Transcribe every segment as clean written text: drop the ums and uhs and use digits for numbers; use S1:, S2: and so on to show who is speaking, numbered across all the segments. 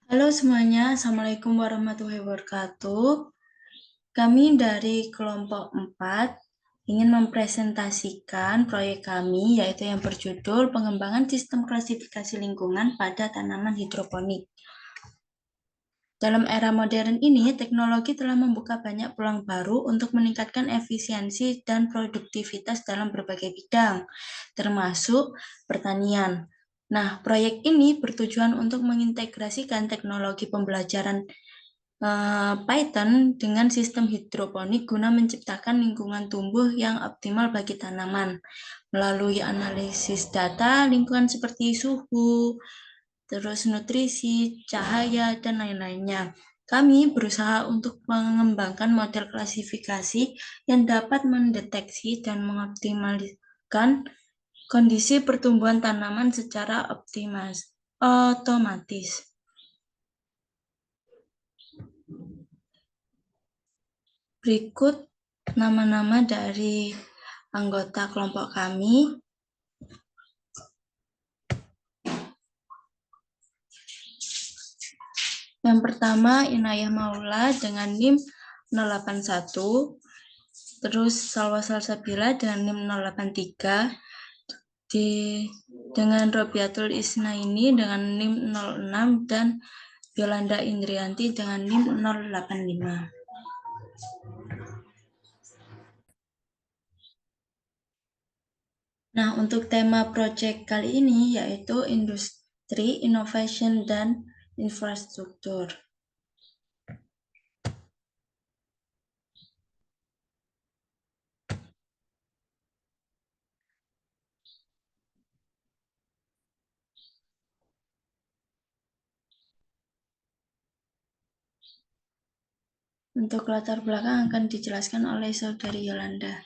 S1: Halo semuanya, Assalamualaikum warahmatullahi wabarakatuh. Kami dari kelompok 4 ingin mempresentasikan proyek kami, yaitu yang berjudul Pengembangan Sistem Klasifikasi Lingkungan pada Tanaman Hidroponik. Dalam era modern ini, teknologi telah membuka banyak peluang baru untuk meningkatkan efisiensi dan produktivitas dalam berbagai bidang, termasuk pertanian. Nah, proyek ini bertujuan untuk mengintegrasikan teknologi pembelajaran Python dengan sistem hidroponik guna menciptakan lingkungan tumbuh yang optimal bagi tanaman melalui analisis data lingkungan seperti suhu, terus nutrisi, cahaya, dan lain-lainnya. Kami berusaha untuk mengembangkan model klasifikasi yang dapat mendeteksi dan mengoptimalkan kondisi pertumbuhan tanaman secara otomatis. Berikut nama-nama dari anggota kelompok kami. Yang pertama, Inayah Maula dengan NIM 081, terus Salwa Salsabila dengan NIM 083, dengan Robiatul Isnaini dengan NIM 06, dan Yolanda Indrianti dengan NIM 085. Nah, untuk tema proyek kali ini yaitu industri, innovation, dan infrastruktur. Untuk latar belakang akan dijelaskan oleh Saudari Yolanda.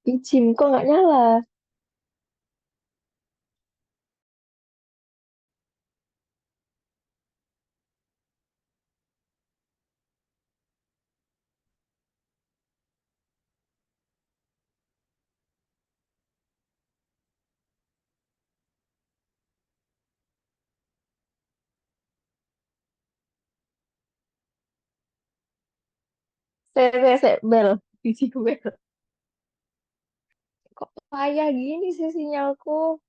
S2: Bicim, kok nggak nyala? Bel. Bicim bel. Kok payah gini sih sinyalku?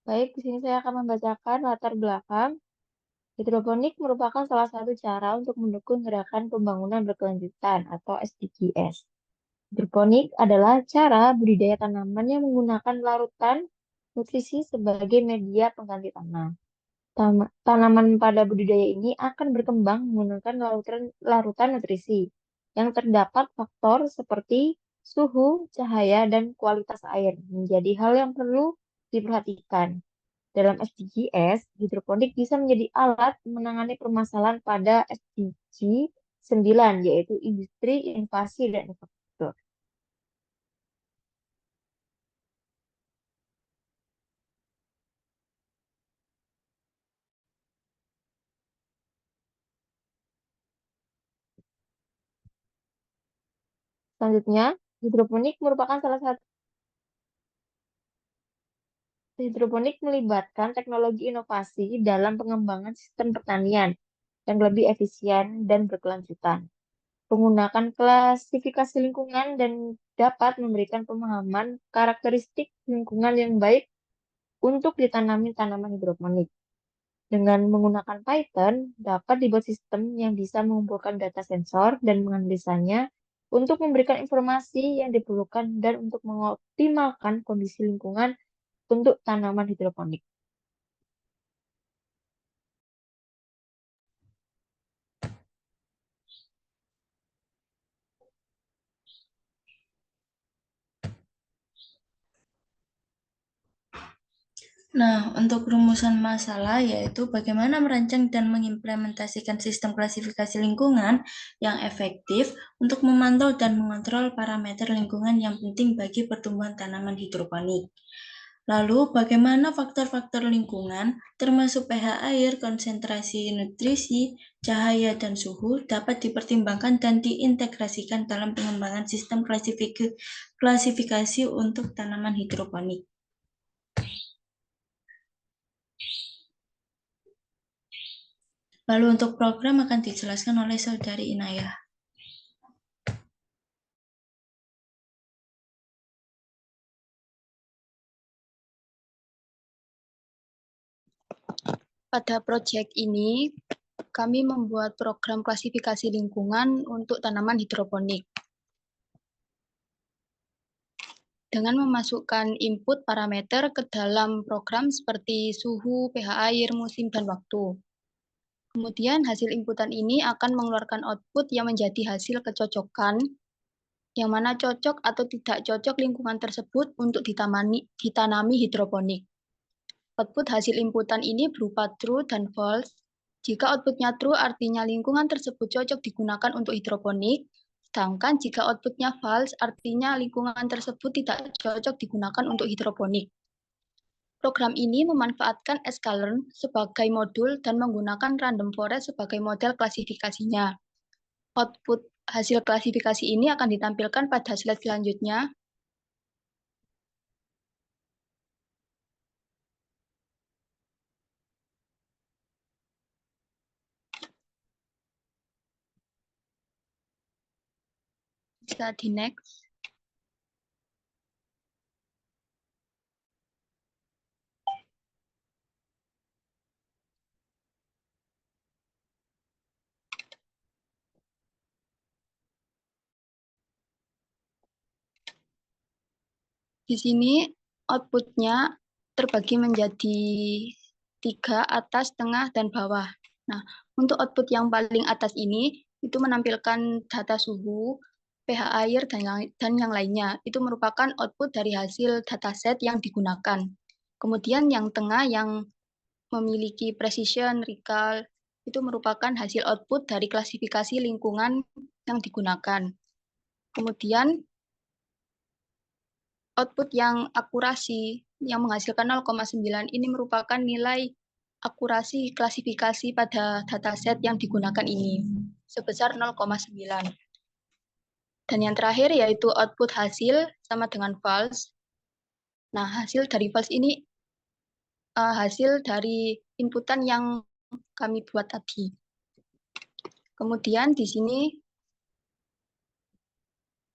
S2: Baik, di sini saya akan membacakan latar belakang. Hidroponik merupakan salah satu cara untuk mendukung gerakan pembangunan berkelanjutan atau SDGs. Hidroponik adalah cara budidaya tanaman yang menggunakan larutan nutrisi sebagai media pengganti tanah. Tanaman pada budidaya ini akan berkembang menggunakan larutan nutrisi yang terdapat faktor seperti suhu, cahaya, dan kualitas air menjadi hal yang perlu diperhatikan. Dalam SDGs, hidroponik bisa menjadi alat menangani permasalahan pada SDG 9, yaitu industri, inovasi, dan infrastruktur. Selanjutnya, hidroponik merupakan salah satu hidroponik melibatkan teknologi inovasi dalam pengembangan sistem pertanian yang lebih efisien dan berkelanjutan. Menggunakan klasifikasi lingkungan dan dapat memberikan pemahaman karakteristik lingkungan yang baik untuk ditanami tanaman hidroponik. Dengan menggunakan Python, dapat dibuat sistem yang bisa mengumpulkan data sensor dan menganalisanya untuk memberikan informasi yang diperlukan dan untuk mengoptimalkan kondisi lingkungan untuk tanaman hidroponik.
S1: Nah, untuk rumusan masalah yaitu bagaimana merancang dan mengimplementasikan sistem klasifikasi lingkungan yang efektif untuk memantau dan mengontrol parameter lingkungan yang penting bagi pertumbuhan tanaman hidroponik. Lalu, bagaimana faktor-faktor lingkungan, termasuk pH air, konsentrasi nutrisi, cahaya, dan suhu, dapat dipertimbangkan dan diintegrasikan dalam pengembangan sistem klasifikasi untuk tanaman hidroponik. Lalu untuk program akan dijelaskan oleh Saudari Inayah.
S3: Pada proyek ini, kami membuat program klasifikasi lingkungan untuk tanaman hidroponik. Dengan memasukkan input parameter ke dalam program seperti suhu, pH air, musim, dan waktu. Kemudian hasil inputan ini akan mengeluarkan output yang menjadi hasil kecocokan, yang mana cocok atau tidak cocok lingkungan tersebut untuk ditanami hidroponik. Output hasil inputan ini berupa true dan false. Jika outputnya true, artinya lingkungan tersebut cocok digunakan untuk hidroponik, sedangkan jika outputnya false, artinya lingkungan tersebut tidak cocok digunakan untuk hidroponik. Program ini memanfaatkan sklearn sebagai modul dan menggunakan random forest sebagai model klasifikasinya. Output hasil klasifikasi ini akan ditampilkan pada slide selanjutnya. Bisa di next. Di sini outputnya terbagi menjadi 3, atas, tengah, dan bawah. Nah, untuk output yang paling atas ini, itu menampilkan data suhu, pH air, dan yang lainnya. Itu merupakan output dari hasil dataset yang digunakan. Kemudian yang tengah yang memiliki precision, recall, itu merupakan hasil output dari klasifikasi lingkungan yang digunakan. Kemudian output yang akurasi yang menghasilkan 0,9 ini merupakan nilai akurasi klasifikasi pada dataset yang digunakan ini sebesar 0,9. Dan yang terakhir yaitu output hasil sama dengan false. Nah, hasil dari false ini hasil dari inputan yang kami buat tadi. Kemudian di sini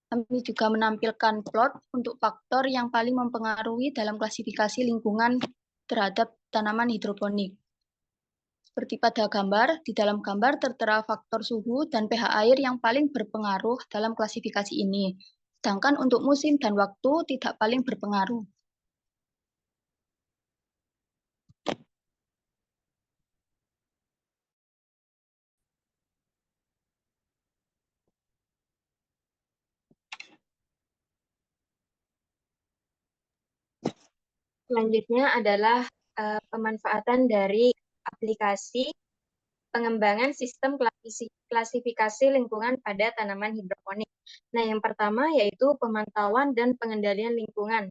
S3: kami juga menampilkan plot untuk faktor yang paling mempengaruhi dalam klasifikasi lingkungan terhadap tanaman hidroponik. Seperti pada gambar, di dalam gambar tertera faktor suhu dan pH air yang paling berpengaruh dalam klasifikasi ini. Sedangkan untuk musim dan waktu tidak paling berpengaruh.
S2: Selanjutnya adalah pemanfaatan dari aplikasi pengembangan sistem klasifikasi lingkungan pada tanaman hidroponik. Nah, yang pertama yaitu pemantauan dan pengendalian lingkungan.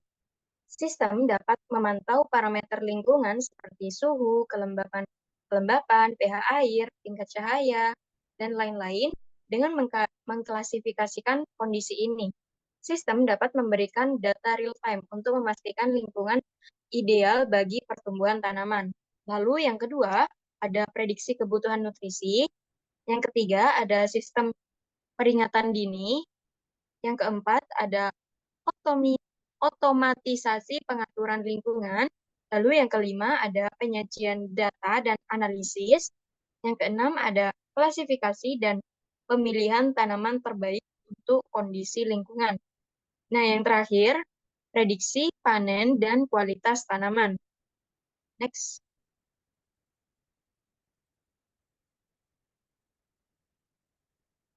S2: Sistem dapat memantau parameter lingkungan seperti suhu, kelembapan, pH air, tingkat cahaya, dan lain-lain dengan mengklasifikasikan kondisi ini. Sistem dapat memberikan data real-time untuk memastikan lingkungan ideal bagi pertumbuhan tanaman. Lalu yang kedua, ada prediksi kebutuhan nutrisi. Yang ketiga, ada sistem peringatan dini. Yang keempat, ada otomatisasi pengaturan lingkungan. Lalu yang kelima, ada penyajian data dan analisis. Yang keenam, ada klasifikasi dan pemilihan tanaman terbaik untuk kondisi lingkungan. Nah, yang terakhir, prediksi panen dan kualitas tanaman. Next.